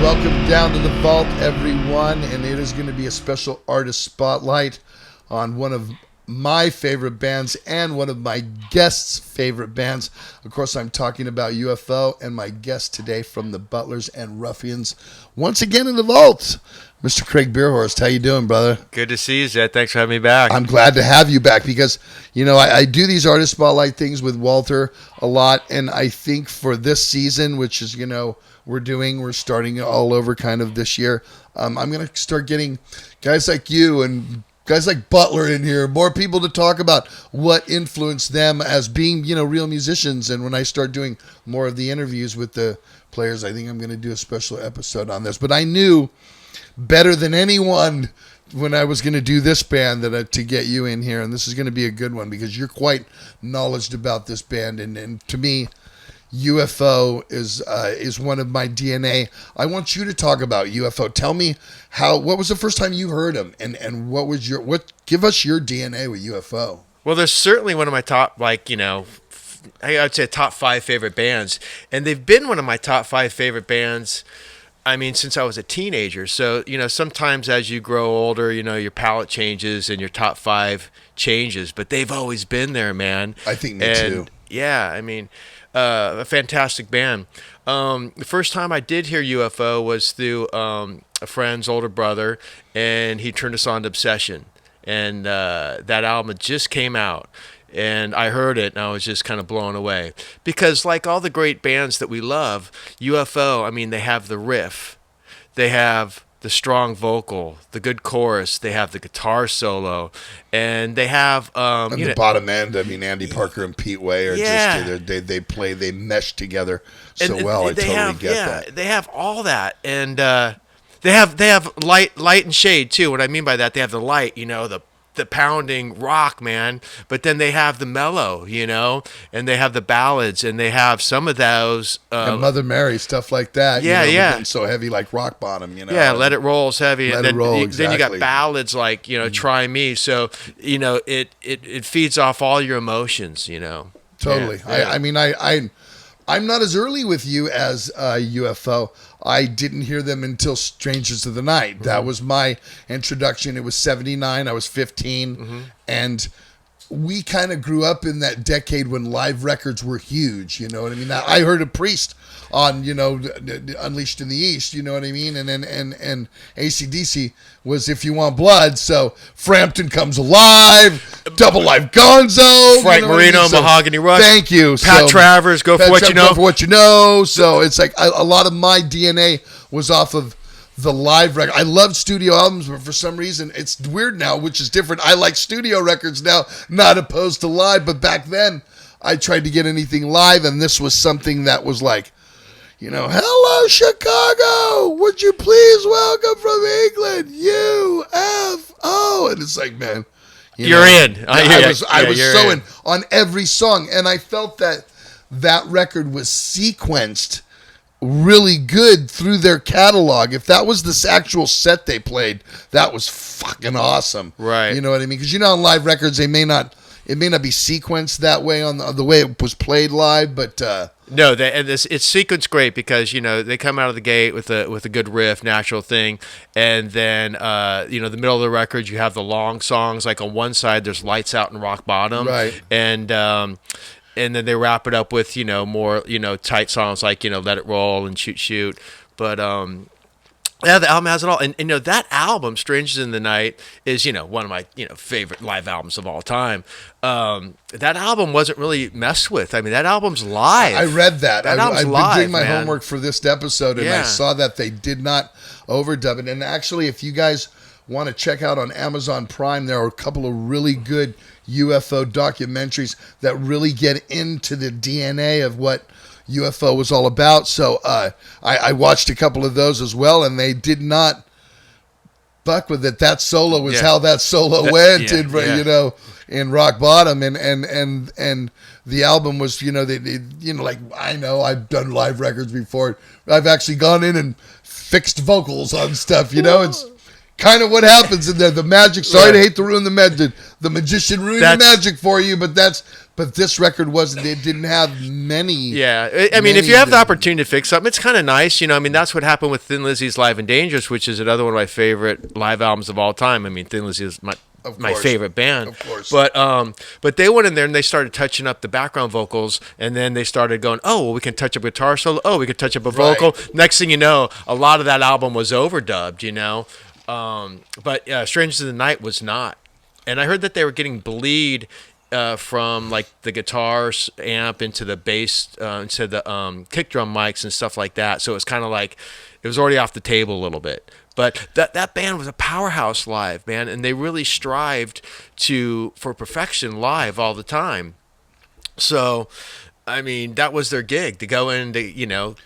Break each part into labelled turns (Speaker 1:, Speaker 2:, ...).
Speaker 1: Welcome down to the vault, everyone, and it is going to be a special artist spotlight on one of my favorite bands and one of my guests' favorite bands. Of course, I'm talking about UFO, and my guest today from the Butlers and Ruffians, once again in the vault, Mr. Craig Behrhorst. How you doing, brother?
Speaker 2: Good to see you, Zed. Thanks for having me back.
Speaker 1: I'm glad to have you back because, you know, I do these artist spotlight things with Walter a lot, and I think for this season, which is, you know, we're starting all over kind of this year. I'm going to start getting guys like you and guys like Butler in here, more people to talk about what influenced them as being, you know, real musicians. And when I start doing more of the interviews with the players, I think I'm going to do a special episode on this. But I knew better than anyone when I was going to do this band that to get you in here. And this is going to be a good one because you're quite knowledgeable about this band. And to me, UFO is one of my DNA. I want you to talk about UFO. Tell me what was the first time you heard them, and give us your DNA with UFO.
Speaker 2: Well, they're certainly one of my top, I'd say top 5 favorite bands, and they've been one of my top 5 favorite bands. I mean, since I was a teenager. So, you know, sometimes as you grow older, you know, your palate changes and your top 5 changes, but they've always been there, man.
Speaker 1: I think me too.
Speaker 2: Yeah, I mean, a fantastic band. The first time I did hear UFO was through a friend's older brother, and he turned us on to Obsession. And that album just came out, and I heard it, and I was just kind of blown away. Because like all the great bands that we love, UFO, I mean, they have the riff. They have the strong vocal, the good chorus, they have the guitar solo, and they have
Speaker 1: the bottom end. I mean, Andy Parker and Pete Way are just they mesh together so well. I totally get that.
Speaker 2: They have all that, and they have light and shade too. What I mean by that, they have the light, you know, the pounding rock, man, but then they have the mellow, you know, and they have the ballads, and they have some of those
Speaker 1: and Mother Mary stuff like that.
Speaker 2: Yeah,
Speaker 1: you know,
Speaker 2: yeah.
Speaker 1: So heavy like Rock Bottom, you know.
Speaker 2: Yeah, Let It Roll's heavy, and then you got
Speaker 1: exactly.
Speaker 2: ballads like, you know, Try Me. So, you know, it feeds off all your emotions, you know.
Speaker 1: Totally.
Speaker 2: Yeah.
Speaker 1: I mean, I'm not as early with you as UFO. I didn't hear them until Strangers of the Night. Mm-hmm. That was my introduction. It was 79. I was 15. Mm-hmm. And we kind of grew up in that decade when live records were huge. You know what I mean? I heard a Priest on, you know, Unleashed in the East. You know what I mean? And then and AC/DC was If You Want Blood. So Frampton Comes Alive, Double Live Gonzo,
Speaker 2: Frank Marino, I mean? Mahogany Rush.
Speaker 1: Thank you.
Speaker 2: Pat Travers, Go For What You Know.
Speaker 1: Go For What You Know. So it's like a lot of my DNA was off of the live record. I love studio albums, but for some reason it's weird now, which is different. I like studio records now, not opposed to live. But back then, I tried to get anything live, and this was something that was like, you know, hello Chicago, would you please welcome from England, UFO, and it's like, man,
Speaker 2: you're in.
Speaker 1: I was so in on every song, and I felt that record was sequenced really good through their catalog. If that was this actual set they played, that was fucking awesome.
Speaker 2: Right.
Speaker 1: You know what I mean? Because you know, on live records, it may not be sequenced that way on the way it was played live, but
Speaker 2: no, it's sequenced great because, you know, they come out of the gate with a good riff, natural thing, and then you know, the middle of the record you have the long songs. Like on one side there's Lights Out and Rock Bottom,
Speaker 1: right,
Speaker 2: and then they wrap it up with, you know, more, you know, tight songs like, you know, Let It Roll and Shoot. But yeah, the album has it all. And you know, that album, Strangers in the Night, is, you know, one of my, you know, favorite live albums of all time. That album wasn't really messed with. I mean, that album's live.
Speaker 1: I read that. I've been doing my
Speaker 2: man.
Speaker 1: homework for this episode, and I saw that they did not overdub it. And actually, if you guys want to check out on Amazon Prime, there are a couple of really good UFO documentaries that really get into the DNA of what UFO was all about. So I watched a couple of those as well, and they did not buck with it. That solo was how that solo went, you know, in Rock Bottom, and the album was, you know, they you know, like, I know I've done live records before. I've actually gone in and fixed vocals on stuff, you know. kind of what happens in there. The magic. Sorry to hate to ruin the magic. The magician ruined the magic for you, but this record wasn't. It didn't have many.
Speaker 2: Yeah, I mean, if you have the opportunity to fix something, it's kind of nice. You know, I mean, that's what happened with Thin Lizzy's Live and Dangerous, which is another one of my favorite live albums of all time. I mean, Thin Lizzy is my favorite band.
Speaker 1: Of course.
Speaker 2: But they went in there and they started touching up the background vocals, and then they started going, oh, well, we can touch up a guitar solo. Oh, we can touch up a vocal. Next thing you know, a lot of that album was overdubbed, you know. But Strangers in the Night was not. And I heard that they were getting bleed from like the guitar amp into the bass, into the kick drum mics and stuff like that. So it was kind of like it was already off the table a little bit. But that band was a powerhouse live, man, and they really strived for perfection live all the time. So, I mean, that was their gig, to go in, you know.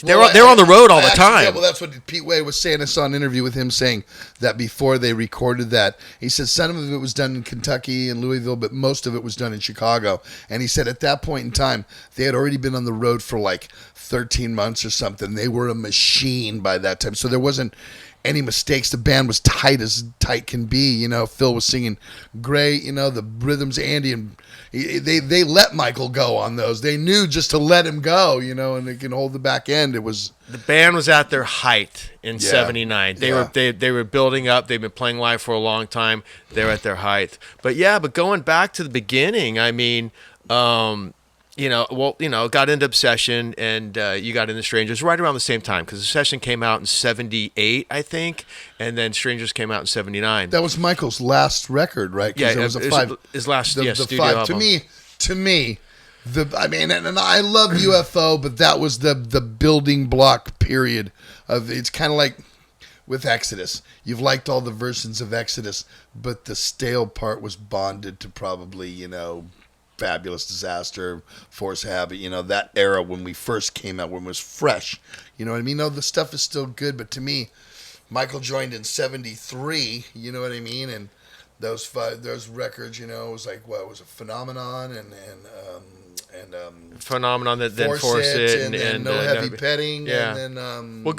Speaker 2: They're on the road all the time.
Speaker 1: Yeah, well, that's what Pete Way was saying. I saw an interview with him saying that before they recorded that, he said some of it was done in Kentucky and Louisville, but most of it was done in Chicago. And he said at that point in time, they had already been on the road for like 13 months or something. They were a machine by that time. So there wasn't any mistakes. The band was tight as tight can be. You know, Phil was singing great. You know, the rhythms, Andy, and they let Michael go on those. They knew just to let him go, you know, and they can hold the back end. It was
Speaker 2: the band was at their height in '79. They were building up. They've been playing live for a long time. They're at their height. But going back to the beginning, I mean, got into Obsession, and you got into Strangers right around the same time, because Obsession came out in '78, I think, and then Strangers came out in '79.
Speaker 1: That was Michael's last record, right?
Speaker 2: Yeah,
Speaker 1: it was a five.
Speaker 2: His last
Speaker 1: the
Speaker 2: studio
Speaker 1: five.
Speaker 2: album.
Speaker 1: To me, and I love UFO, but that was the building block period of. It's kind of like with Exodus. You've liked all the versions of Exodus, but the stale part was bonded to probably, you know, Fabulous Disaster, Force Habit, you know, that era when we first came out, when it was fresh. You know what I mean? No, the stuff is still good, but to me, Michael joined in '73, you know what I mean? And those records, you know, it was like, what, it was a Phenomenon and
Speaker 2: Phenomenon, that then Force It,
Speaker 1: and No Heavy Petting.
Speaker 2: Yeah.
Speaker 1: And then,
Speaker 2: but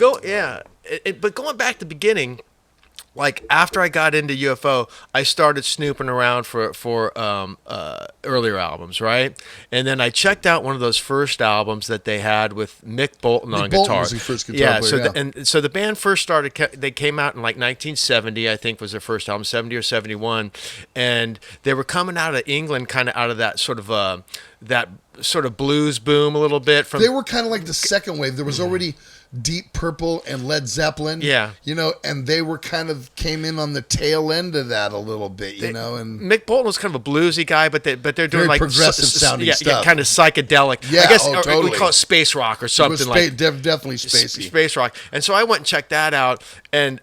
Speaker 2: going back to the beginning, like after I got into UFO, I started snooping around for earlier albums, right? And then I checked out one of those first albums that they had with Mick Bolton on guitar.
Speaker 1: Was the first guitar player,
Speaker 2: so the band first started. They came out in like 1970, I think, was their first album, 70 or 71, and they were coming out of England, kind of out of that sort of blues boom a little bit.
Speaker 1: They were kind of like the second wave. There was already Deep Purple and Led Zeppelin, you know, and they were kind of came in on the tail end of that a little bit, you know. And
Speaker 2: Mick Bolton was kind of a bluesy guy, but they're doing
Speaker 1: very
Speaker 2: like
Speaker 1: progressive sounding stuff,
Speaker 2: yeah, kind of psychedelic.
Speaker 1: Yeah,
Speaker 2: I guess
Speaker 1: totally.
Speaker 2: we call it space rock or something
Speaker 1: definitely spacey.
Speaker 2: Space rock. And so I went and checked that out, and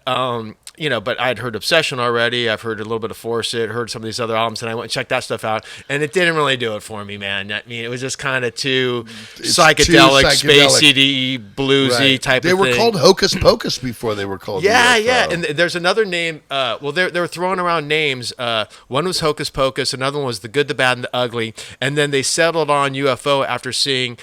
Speaker 2: you know, but I'd heard Obsession already. I've heard a little bit of Force It, heard some of these other albums, and I went and checked that stuff out, and it didn't really do it for me, man. I mean, it was just kind of too psychedelic, spacey, bluesy type of thing.
Speaker 1: They were called Hocus Pocus before they were called UFO.
Speaker 2: Yeah. And there's another name. They were throwing around names. One was Hocus Pocus, another one was The Good, the Bad, and the Ugly, and then they settled on UFO after seeing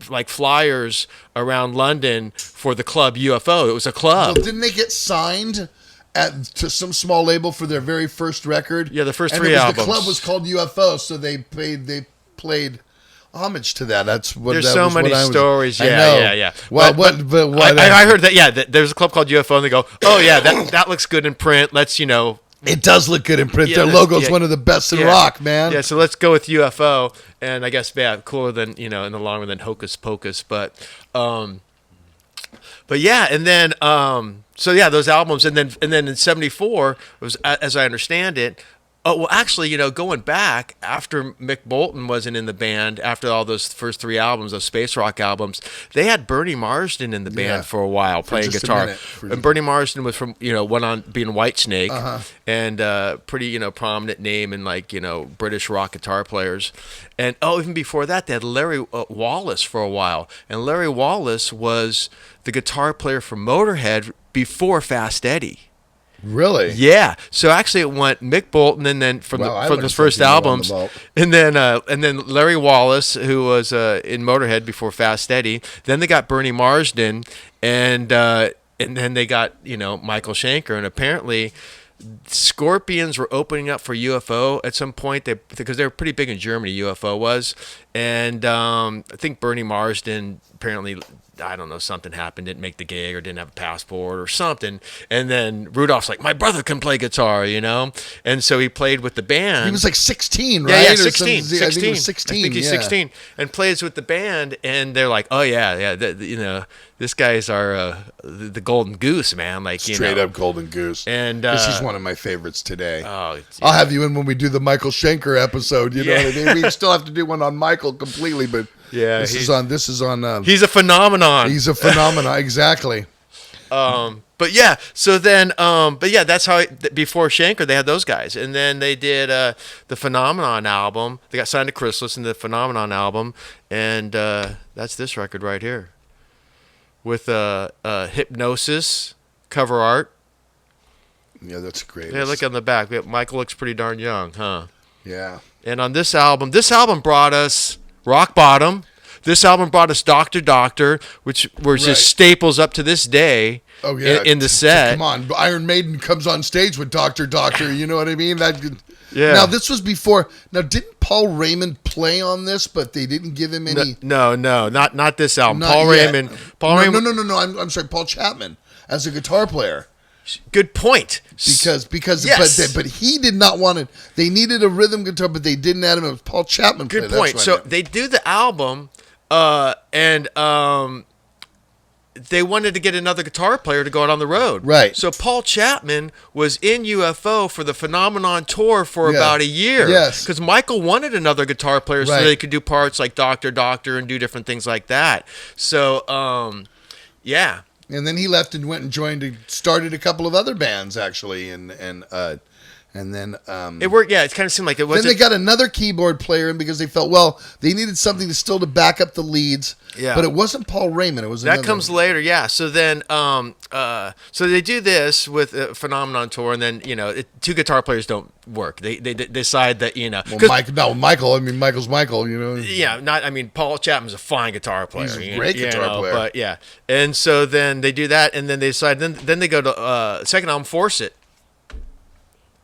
Speaker 2: like flyers around London for the club UFO. It was a club.
Speaker 1: Well, didn't they get signed to some small label for their very first record?
Speaker 2: Yeah, the first three albums.
Speaker 1: The club was called UFO, so they played homage to that. That's what.
Speaker 2: There's so many stories. Yeah.
Speaker 1: Well,
Speaker 2: I heard that. Yeah, there's a club called UFO, and they go, "Oh yeah, that looks good in print. Let's, you know."
Speaker 1: It does look good in print. Their logo's one of the best in rock, man.
Speaker 2: Yeah, so let's go with UFO, and I guess cooler than, you know, in the long run than Hocus Pocus, but yeah, and then those albums, and then in '74 was, as I understand it. Oh, well, actually, you know, going back after Mick Bolton wasn't in the band, after all those first three albums, those space rock albums, they had Bernie Marsden in the band for a while playing guitar. And Bernie Marsden was went on being Whitesnake, and pretty, you know, prominent name in, like, you know, British rock guitar players. And even before that, they had Larry Wallace for a while, and Larry Wallace was the guitar player for Motorhead before Fast Eddie.
Speaker 1: Really?
Speaker 2: Yeah. So actually, it went Mick Bolton, and then from the first albums, and then Larry Wallace, who was in Motorhead before Fast Eddie. Then they got Bernie Marsden, and and then they got Michael Schenker, and apparently Scorpions were opening up for UFO at some point, because they were pretty big in Germany. UFO was, and I think Bernie Marsden apparently, I don't know, something happened, didn't make the gig or didn't have a passport or something, and then Rudolph's like, my brother can play guitar, and so he played with the band.
Speaker 1: He was like 16, right?
Speaker 2: Yeah,
Speaker 1: Or
Speaker 2: 16.
Speaker 1: something. I think he was 16.
Speaker 2: I think he's
Speaker 1: yeah.
Speaker 2: 16, and plays with the band, and they're like, oh yeah, this guy's our the golden goose, man, like
Speaker 1: Straight up golden goose.
Speaker 2: And
Speaker 1: he's one of my favorites today.
Speaker 2: Oh,
Speaker 1: I'll have you in when we do the Michael Schenker episode. You know
Speaker 2: Yeah.
Speaker 1: what I mean? We still have to do one on Michael completely, but
Speaker 2: Yeah,
Speaker 1: this is on.
Speaker 2: he's a phenomenon.
Speaker 1: He's a phenomenon, exactly.
Speaker 2: But yeah, so then, that's how before Schenker they had those guys, and then they did the Phenomenon album. They got signed to Chrysalis in the Phenomenon album, and that's this record right here, with Hypnosis cover art.
Speaker 1: Yeah, that's great.
Speaker 2: Yeah, look on the back. Michael looks pretty darn young, huh?
Speaker 1: Yeah.
Speaker 2: And on this album brought us Rock Bottom. This album brought us Doctor Doctor, which were just staples up to this day.
Speaker 1: Oh yeah,
Speaker 2: in the set.
Speaker 1: Come on, Iron Maiden comes on stage with Doctor Doctor. You know what I mean?
Speaker 2: Yeah.
Speaker 1: Now this was before. Now didn't Paul Raymond play on this? But they didn't give him any.
Speaker 2: No, not this album.
Speaker 1: Not
Speaker 2: Paul
Speaker 1: yet.
Speaker 2: Raymond.
Speaker 1: No. I'm sorry, Paul Chapman as a guitar player.
Speaker 2: Good point.
Speaker 1: Because
Speaker 2: Yes.
Speaker 1: but he did not want it. They needed a rhythm guitar, but they didn't add him. It was Paul Chapman.
Speaker 2: Good point. So they do the album, and they wanted to get another guitar player to go out on the road.
Speaker 1: Right.
Speaker 2: So Paul Chapman was in UFO for the Phenomenon tour for about a year.
Speaker 1: Yes.
Speaker 2: Because Michael wanted another guitar player so
Speaker 1: Right.
Speaker 2: they could do parts like Doctor Doctor and do different things like that. So, yeah.
Speaker 1: And then he left and went and started a couple of other bands actually, and then
Speaker 2: It worked. Yeah, it kind of seemed like it wasn't.
Speaker 1: Then they got another keyboard player in because they felt they needed something to back up the leads.
Speaker 2: Yeah.
Speaker 1: But it wasn't Paul Raymond. It was
Speaker 2: That comes later, yeah. So then, so they do this with a Phenomenon tour, and then two guitar players don't work. They decide that
Speaker 1: Michael. I mean, Michael's Michael.
Speaker 2: Yeah, Paul Chapman's a fine guitar player.
Speaker 1: He's a great guitar player.
Speaker 2: But yeah, and so then they do that, and then they decide. Then they go to second album, Force It,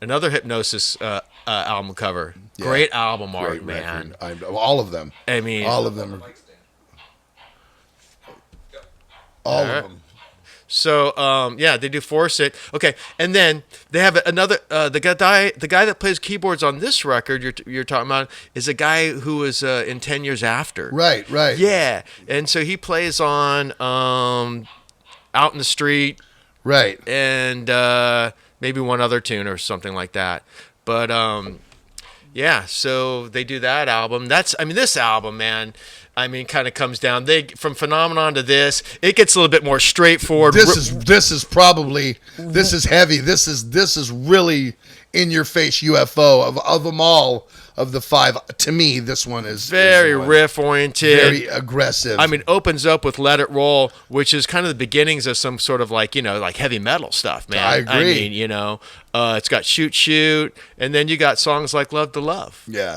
Speaker 2: another Hypnosis album cover.
Speaker 1: Yeah.
Speaker 2: Great album art,
Speaker 1: Great
Speaker 2: man.
Speaker 1: record. All of them.
Speaker 2: I mean,
Speaker 1: all of them. All of them.
Speaker 2: So they do Force It. Okay, and then they have another the guy that plays keyboards on this record you're talking about is a guy who was in 10 Years After.
Speaker 1: Right.
Speaker 2: Yeah, and so he plays on Out in the Street.
Speaker 1: Right.
Speaker 2: And maybe one other tune or something like that. But so they do that album. This album, man. Kind of comes down. From Phenomenon to this, it gets a little bit more straightforward.
Speaker 1: This is heavy. This is really in your face UFO of them all. Of the five, to me, this one is
Speaker 2: very riff oriented,
Speaker 1: very aggressive.
Speaker 2: Opens up with "Let It Roll," which is kind of the beginnings of some sort of like heavy metal stuff, man.
Speaker 1: I agree.
Speaker 2: It's got "Shoot Shoot," and then you got songs like "Love to Love."
Speaker 1: Yeah.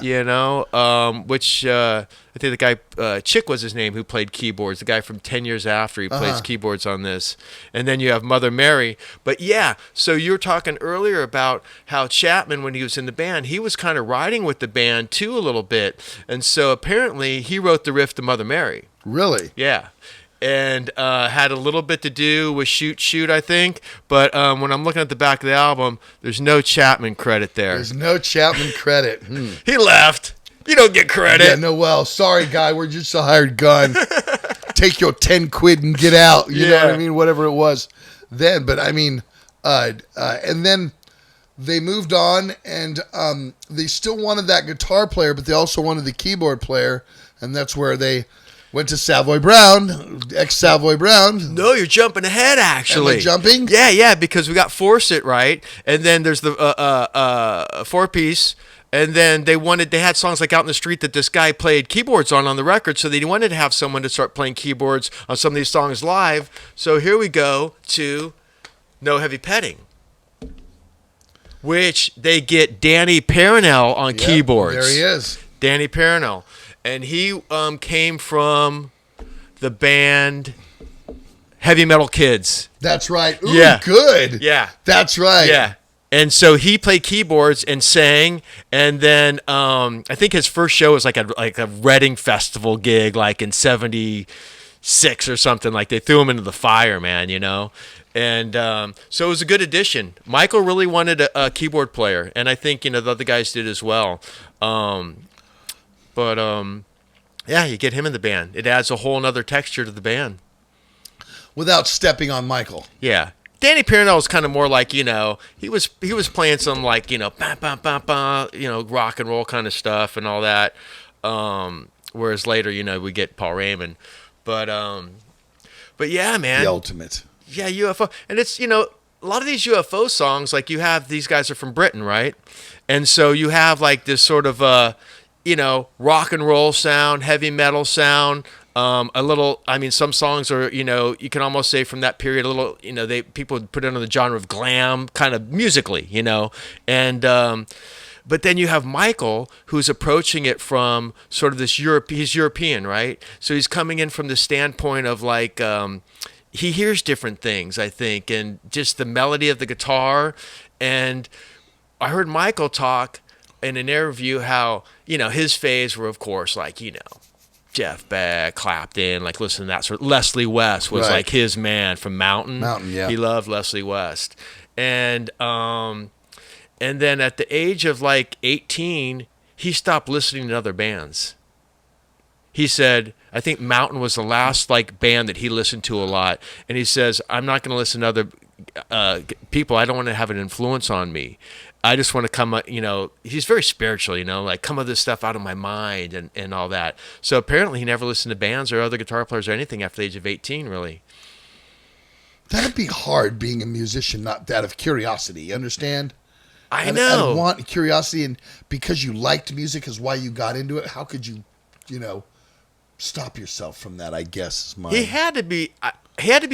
Speaker 2: Which I think the guy Chick was his name who played keyboards. The guy from 10 Years After, he plays keyboards on this, and then you have Mother Mary. But yeah, so you were talking earlier about how Chapman, when he was in the band, he was kind of riding with the band too a little bit, and so apparently he wrote the riff to Mother Mary.
Speaker 1: Really?
Speaker 2: Yeah. And had a little bit to do with Shoot Shoot, I think. But when I'm looking at the back of the album, there's no Chapman credit there.
Speaker 1: There's no Chapman credit.
Speaker 2: He left. You don't get credit.
Speaker 1: Yeah, no, well, sorry, guy. We're just a hired gun. Take your 10 quid and get out. You know what I mean? Whatever it was then. But and then they moved on, and they still wanted that guitar player, but they also wanted the keyboard player, and that's where they went to Savoy Brown, ex-Savoy Brown.
Speaker 2: No, you're jumping ahead, actually.
Speaker 1: Am I jumping?
Speaker 2: Yeah, because we got Force It, right? And then there's the four-piece. And then they had songs like Out in the Street that this guy played keyboards on the record, so they wanted to have someone to start playing keyboards on some of these songs live. So here we go to No Heavy Petting, which they get Danny Parnell on keyboards.
Speaker 1: There he is.
Speaker 2: Danny Parnell. And he came from the band Heavy Metal Kids.
Speaker 1: That's right. Ooh,
Speaker 2: Yeah.
Speaker 1: good.
Speaker 2: Yeah.
Speaker 1: That's right.
Speaker 2: Yeah. And so he played keyboards and sang, and then I think his first show was like a Reading Festival gig, like in '76 or something. Like they threw him into the fire, man, And so it was a good addition. Michael really wanted a keyboard player, and I think the other guys did as well. But yeah, you get him in the band. It adds a whole other texture to the band.
Speaker 1: Without stepping on Michael.
Speaker 2: Yeah. Danny Pierno was kind of more like, he was playing some like, bah, bah, bah, bah, rock and roll kind of stuff and all that. Whereas later, we get Paul Raymond. But yeah, man.
Speaker 1: The ultimate.
Speaker 2: Yeah, UFO. And it's, a lot of these UFO songs, like you have, these guys are from Britain, right? And so you have like this sort of, rock and roll sound, heavy metal sound, a little, some songs are, you can almost say from that period, a little, people would put it under the genre of glam kind of musically, and, but then you have Michael, who's approaching it from sort of this he's European, right? So he's coming in from the standpoint of like, he hears different things, I think, and just the melody of the guitar. And I heard Michael talk in an interview how, his phase were, of course, like, Jeff Beck, Clapton, like listen to that sort of. Leslie West was like his man from Mountain.
Speaker 1: Mountain, yeah.
Speaker 2: He loved Leslie West. And then at the age of like 18, he stopped listening to other bands. He said, I think Mountain was the last like band that he listened to a lot. And he says, I'm not going to listen to other people. I don't want to have an influence on me. I just want to come, he's very spiritual, like come of this stuff out of my mind and all that. So apparently he never listened to bands or other guitar players or anything after the age of 18, really.
Speaker 1: That'd be hard being a musician, not out of curiosity. You understand?
Speaker 2: I know.
Speaker 1: I want curiosity, and because you liked music is why you got into it. How could you, stop yourself from that? I guess is my.
Speaker 2: He had to be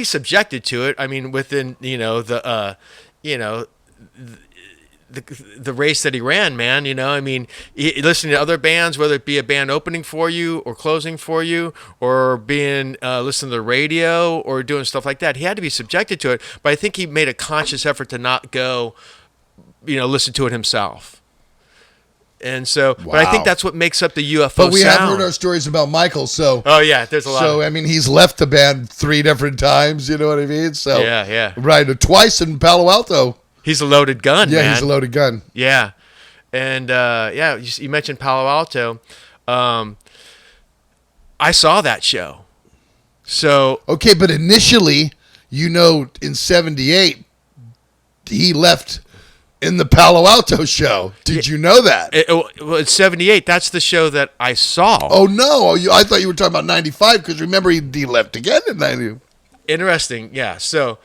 Speaker 2: subjected to it. I mean, within the race that he ran, man. Listening to other bands, whether it be a band opening for you or closing for you, or being listening to the radio or doing stuff like that. He had to be subjected to it. But I think he made a conscious effort to not go, listen to it himself. And so,
Speaker 1: wow.
Speaker 2: But I think that's what makes up the UFO
Speaker 1: But we
Speaker 2: sound.
Speaker 1: have heard our stories about Michael, so.
Speaker 2: Oh yeah, there's a lot.
Speaker 1: So he's left the band 3 different times. You know what I mean? So
Speaker 2: yeah.
Speaker 1: Right, twice in Palo Alto.
Speaker 2: He's a loaded gun, man.
Speaker 1: Yeah, he's a loaded gun.
Speaker 2: Yeah. And, you mentioned Palo Alto. I saw that show. So.
Speaker 1: Okay, but initially, in 78, he left in the Palo Alto show. Did you know that?
Speaker 2: It's 78. That's the show that I saw.
Speaker 1: Oh, no. I thought you were talking about 95, because remember, he left again in 90.
Speaker 2: Interesting, yeah. So,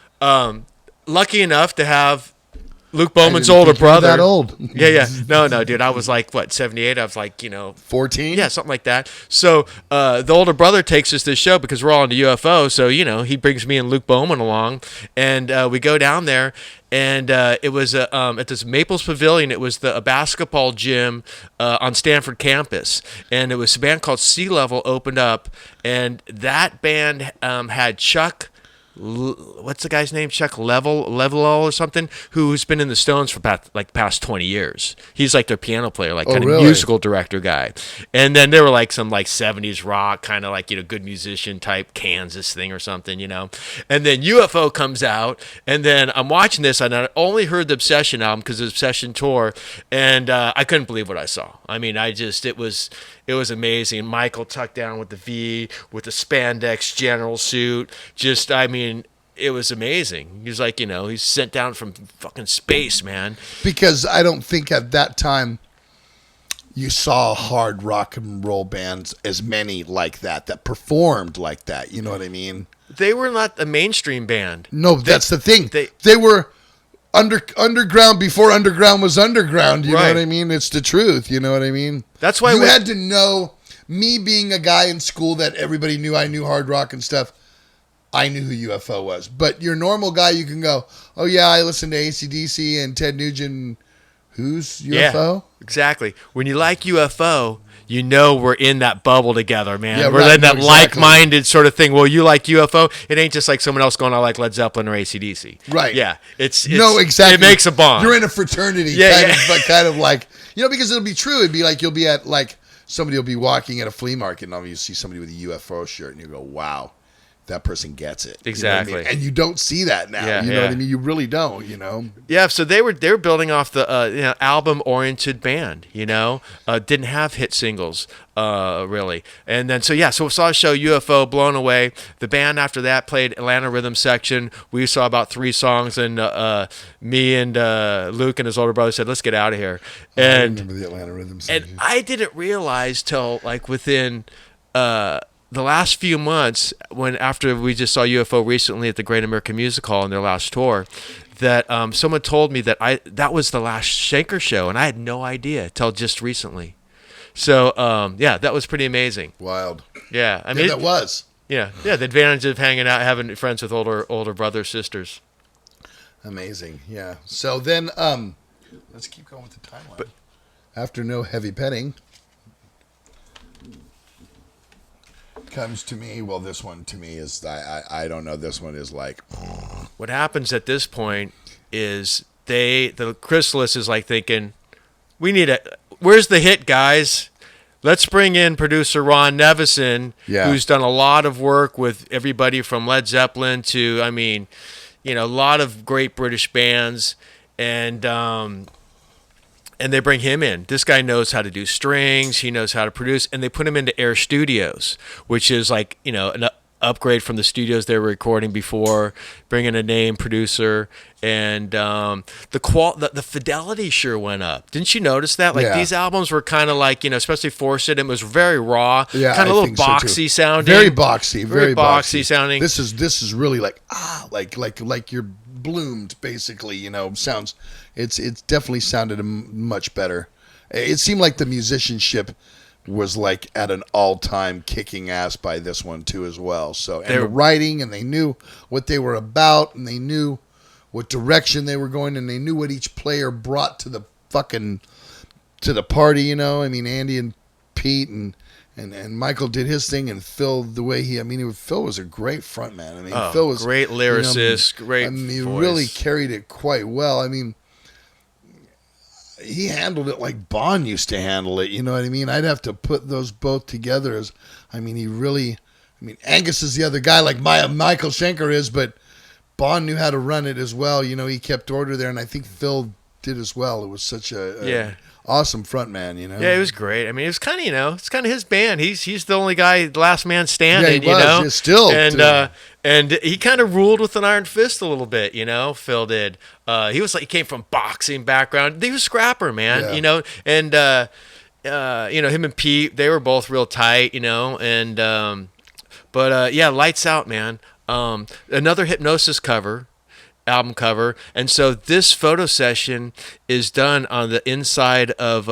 Speaker 2: lucky enough to have Luke Bowman's older brother.
Speaker 1: That old?
Speaker 2: Yeah. No, dude. I was like 78. I was like
Speaker 1: 14.
Speaker 2: Yeah, something like that. So the older brother takes us to this show because we're all into UFO. So he brings me and Luke Bowman along, and we go down there. And it was at this Maples Pavilion. It was a basketball gym on Stanford campus, and it was a band called Sea Level opened up, and that band had Chuck. What's the guy's name? Chuck Level or something, who's been in the Stones for past 20 years. He's like their piano player, kind of
Speaker 1: really?
Speaker 2: musical director guy. And then they were like some 70s rock, kind of good musician type Kansas thing or something, And then UFO comes out, and then I'm watching this, and I only heard the Obsession album because of the Obsession tour, and I couldn't believe what I saw. I mean, it was amazing. Michael tucked down with the V, with the spandex general suit. It was amazing. He was like, he's sent down from fucking space, man.
Speaker 1: Because I don't think at that time you saw hard rock and roll bands as many like that performed like that. You know what I mean?
Speaker 2: They were not a mainstream band.
Speaker 1: No, that's the thing. They were underground before underground was underground. You know what I mean? It's the truth. You know what I mean?
Speaker 2: That's why
Speaker 1: you had to know. Me being a guy in school that everybody knew I knew hard rock and stuff, I knew who UFO was. But your normal guy, you can go, oh yeah, I listened to AC/DC and Ted Nugent, who's UFO?
Speaker 2: Yeah, exactly. When you like UFO, you know we're in that bubble together, man.
Speaker 1: Yeah,
Speaker 2: we're
Speaker 1: right,
Speaker 2: in that
Speaker 1: no, exactly.
Speaker 2: like-minded sort of thing. Well, you like UFO. It ain't just like someone else going, I like Led Zeppelin or AC/DC.
Speaker 1: Right.
Speaker 2: Yeah. It's
Speaker 1: no, exactly.
Speaker 2: It makes a bond.
Speaker 1: You're in a fraternity, kind of like, because it'll be true. It'd be like you'll be at, like, somebody will be walking at a flea market and you see somebody with a UFO shirt and you go, wow, that person gets it.
Speaker 2: Exactly.
Speaker 1: You know what I mean? And you don't see that now. You know what I mean? You really don't,
Speaker 2: Yeah, so they were building off the album-oriented band, didn't have hit singles really. And then so we saw a show UFO, Blown Away. The band after that played Atlanta Rhythm Section. We saw about 3 songs, and me and Luke and his older brother said, let's get out of here. And
Speaker 1: I remember the Atlanta Rhythm Section.
Speaker 2: And I didn't realize till like within the last few months, after we just saw UFO recently at the Great American Music Hall in their last tour, that someone told me that that was the last Schenker show, and I had no idea till just recently. So that was pretty amazing.
Speaker 1: Wild.
Speaker 2: Yeah, I mean
Speaker 1: that was.
Speaker 2: Yeah, the advantage of hanging out, having friends with older brothers, sisters.
Speaker 1: Amazing. Yeah. So then, let's keep going with the timeline. After no heavy petting. Comes to me. Well, this one to me is I don't know. This one is like.
Speaker 2: What happens at this point is the Chrysalis is like thinking, where's the hit, guys? Let's bring in producer Ron Nevison, who's done a lot of work with everybody from Led Zeppelin to, a lot of great British bands, and they bring him in. This guy knows how to do strings. He knows how to produce. And they put him into Air Studios, which is like, an upgrade from the studios they were recording before, bringing a name producer. And the fidelity sure went up. Didn't you notice that? Like these albums were kind of like, especially Forced, it was very raw, kind of a little boxy sounding.
Speaker 1: Very boxy. Very boxy
Speaker 2: sounding.
Speaker 1: This is really like, like you're bloomed, basically, sounds. It's definitely sounded much better. It seemed like the musicianship was like at an all-time kicking ass by this one too as well. So and the writing, and they knew what they were about, and they knew what direction they were going, and they knew what each player brought to the party. Andy and Pete and Michael did his thing, and Phil the way Phil was a great front man. Phil was
Speaker 2: great lyricist, great
Speaker 1: he
Speaker 2: voice.
Speaker 1: Really carried it quite well. He handled it like Bon used to handle it. You know what I mean? I'd have to put those both together as, he really, Angus is the other guy like Michael Schenker is, but Bon knew how to run it as well. He kept order there, and I think Phil did as well. It was such a awesome front man,
Speaker 2: Yeah, it was great. It was kind of, it's kind of his band. He's the only guy, the last man standing,
Speaker 1: Yeah, he was. Still.
Speaker 2: And he kind of ruled with an iron fist a little bit, Phil did. He came from boxing background. He was a scrapper, man, and him and Pete, they were both real tight, and Lights Out, man. Another Hypnosis album cover, and so this photo session is done on the inside of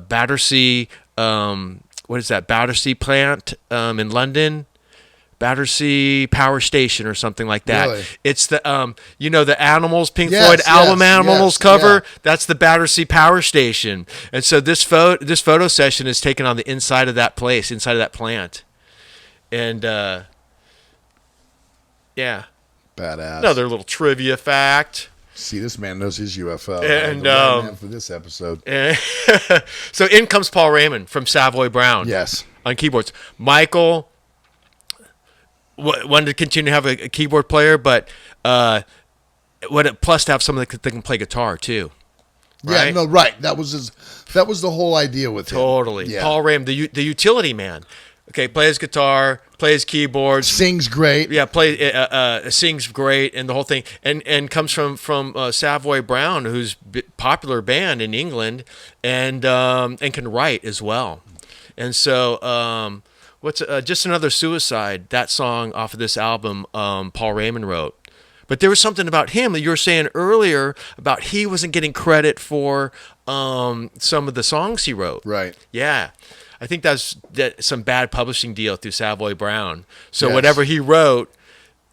Speaker 2: Battersea. What is that? Battersea plant in London. Battersea Power Station or something like that.
Speaker 1: Really?
Speaker 2: It's the the Animals, Pink Floyd album Animals cover. Yeah. That's the Battersea Power Station, and so this photo session is taken on the inside of that place, inside of that plant, and
Speaker 1: badass.
Speaker 2: Another little trivia fact.
Speaker 1: See, this man knows his UFO.
Speaker 2: And
Speaker 1: man for this episode.
Speaker 2: So in comes Paul Raymond from Savoy Brown.
Speaker 1: Yes,
Speaker 2: on keyboards. Michael wanted to continue to have a keyboard player, but plus to have someone that can play guitar too. Right?
Speaker 1: Yeah, no, right. That was the whole idea with him.
Speaker 2: Totally.
Speaker 1: Yeah.
Speaker 2: Paul Raymond, the utility man. Okay, plays guitar, plays keyboards,
Speaker 1: sings great.
Speaker 2: Yeah, sings great, and the whole thing, and comes from Savoy Brown, who's a popular band in England, and can write as well. And so, what's Just Another Suicide? That song off of this album, Paul Raymond wrote. But there was something about him that you were saying earlier about he wasn't getting credit for some of the songs he wrote.
Speaker 1: Right.
Speaker 2: Yeah. I think that's some bad publishing deal through Savoy Brown. So whatever he wrote,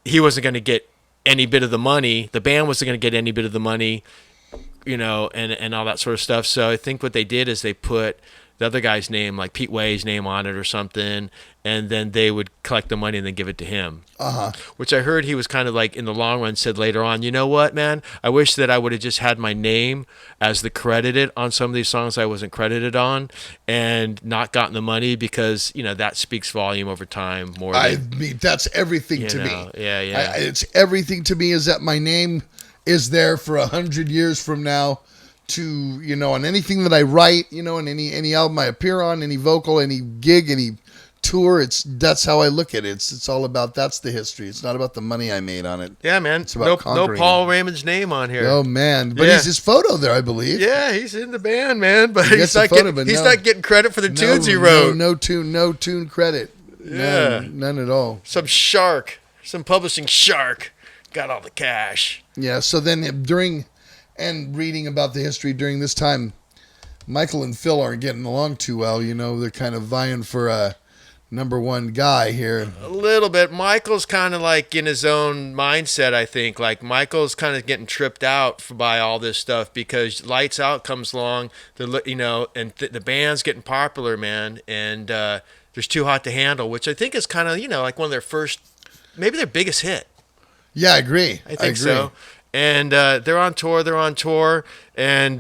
Speaker 2: he wasn't going to get any bit of the money. The band wasn't going to get any bit of the money. and all that sort of stuff. So I think what they did is they put the other guy's name, like Pete Way's name, on it or something, and then they would collect the money and then give it to him. Which I heard he was kind of like, in the long run, said later on, you know what, man? I wish that I would have just had my name as the credited on some of these songs I wasn't credited on, and not gotten the money, because that speaks volume over time more.
Speaker 1: I mean, that's everything to me.
Speaker 2: Yeah.
Speaker 1: It's everything to me, is that my name is there for 100 years from now. To on anything that I write, on any album I appear on, any vocal, any gig, any tour, that's how I look at it. It's all about, that's the history. It's not about the money I made on it.
Speaker 2: Yeah, man.
Speaker 1: It's about
Speaker 2: no Paul Raymond's name on here.
Speaker 1: Oh man, but he's his photo there, I believe.
Speaker 2: Yeah, he's in the band, man, but he's not getting credit for the tunes he wrote.
Speaker 1: No tune credit.
Speaker 2: Yeah,
Speaker 1: none at all.
Speaker 2: Some publishing shark got all the cash.
Speaker 1: Yeah. So then and reading about the history during this time, Michael and Phil aren't getting along too well. They're kind of vying for a number one guy here.
Speaker 2: A little bit. Michael's kind of like in his own mindset, I think. Like, Michael's kind of getting tripped out by all this stuff, because Lights Out comes along, and the band's getting popular, man. And there's Too Hot to Handle, which I think is kind of, like one of their first, maybe their biggest hit.
Speaker 1: Yeah, I agree.
Speaker 2: I think so. And they're on tour, and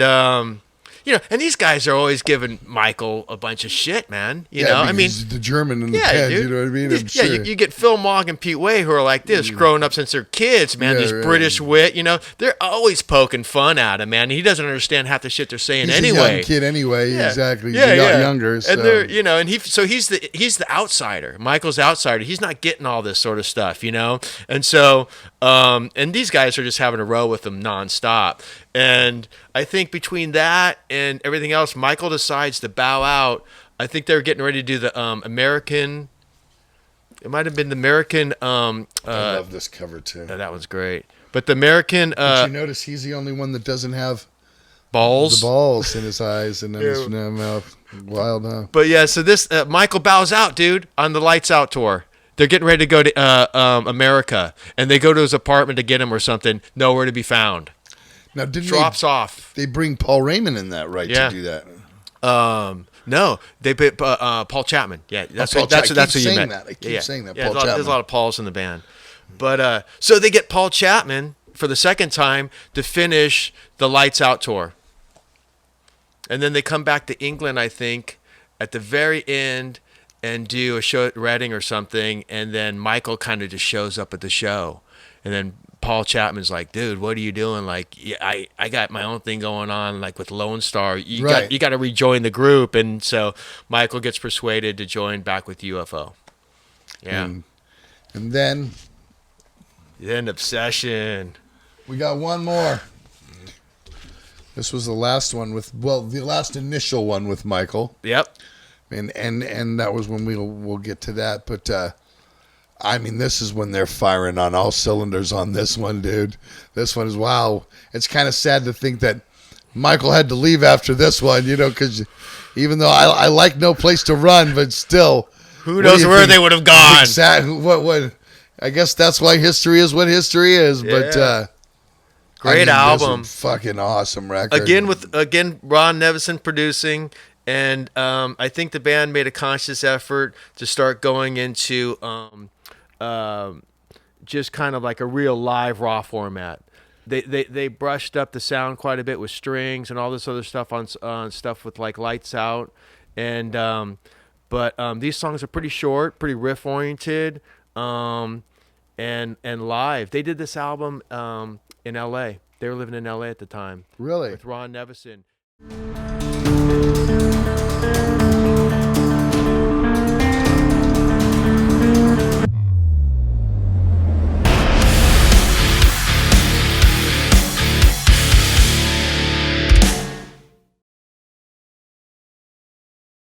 Speaker 2: and these guys are always giving Michael a bunch of shit, man. I mean,
Speaker 1: he's the German in the band,
Speaker 2: dude.
Speaker 1: you know what I mean? I'm sure.
Speaker 2: You get Phil Mogg and Pete Way, who are like this, growing up since they're kids, man. This British wit, they're always poking fun at him, man. He doesn't understand half the shit they're saying
Speaker 1: he's
Speaker 2: anyway.
Speaker 1: He's a young kid anyway, exactly. He's younger. So.
Speaker 2: And they're, and he's the outsider. Michael's outsider. He's not getting all this sort of stuff, And so, and these guys are just having a row with him nonstop. And I think between that and everything else, Michael decides to bow out. I think they were getting ready to do the American. It might have been the American.
Speaker 1: I love this cover too.
Speaker 2: That one's great. But the American.
Speaker 1: Did you notice he's the only one that doesn't have
Speaker 2: balls?
Speaker 1: The balls in his eyes and in his mouth. Wild, huh?
Speaker 2: But yeah, so this Michael bows out, dude, on the Lights Out tour. They're getting ready to go to America, and they go to his apartment to get him or something. Nowhere to be found.
Speaker 1: Now,
Speaker 2: drops off.
Speaker 1: They bring Paul Raymond in that, right? To do that.
Speaker 2: No, they put Paul Chapman. Yeah, that's who you meant.
Speaker 1: I keep saying that.
Speaker 2: Yeah,
Speaker 1: Paul Chapman.
Speaker 2: There's a lot of Pauls in the band, but so they get Paul Chapman for the second time to finish the Lights Out tour, and then they come back to England, I think, at the very end, and do a show at Reading or something, and then Michael kind of just shows up at the show, and then Paul Chapman's like, dude, what are you doing? Like, I got my own thing going on, like with Lone Star. You got to rejoin the group. And so Michael gets persuaded to join back with UFO. Yeah.
Speaker 1: And then
Speaker 2: Obsession.
Speaker 1: We got one more. This was the last one the last initial one with Michael.
Speaker 2: Yep.
Speaker 1: And that was when we'll get to that. But I mean, this is when they're firing on all cylinders on this one, dude. This one is, wow. It's kind of sad to think that Michael had to leave after this one, because even though I like No Place to Run, but still.
Speaker 2: Who knows where they would have gone?
Speaker 1: What? I guess that's why history is what history is. Yeah. But
Speaker 2: great album.
Speaker 1: Fucking awesome record.
Speaker 2: Again, Ron Nevison producing. And I think the band made a conscious effort to start going into just kind of like a real live raw format. They brushed up the sound quite a bit with strings and all this other stuff on stuff with like Lights Out, and but these songs are pretty short, pretty riff oriented, and live. They did this album in L.A. They were living in L.A. at the time.
Speaker 1: Really?
Speaker 2: With Ron Nevison.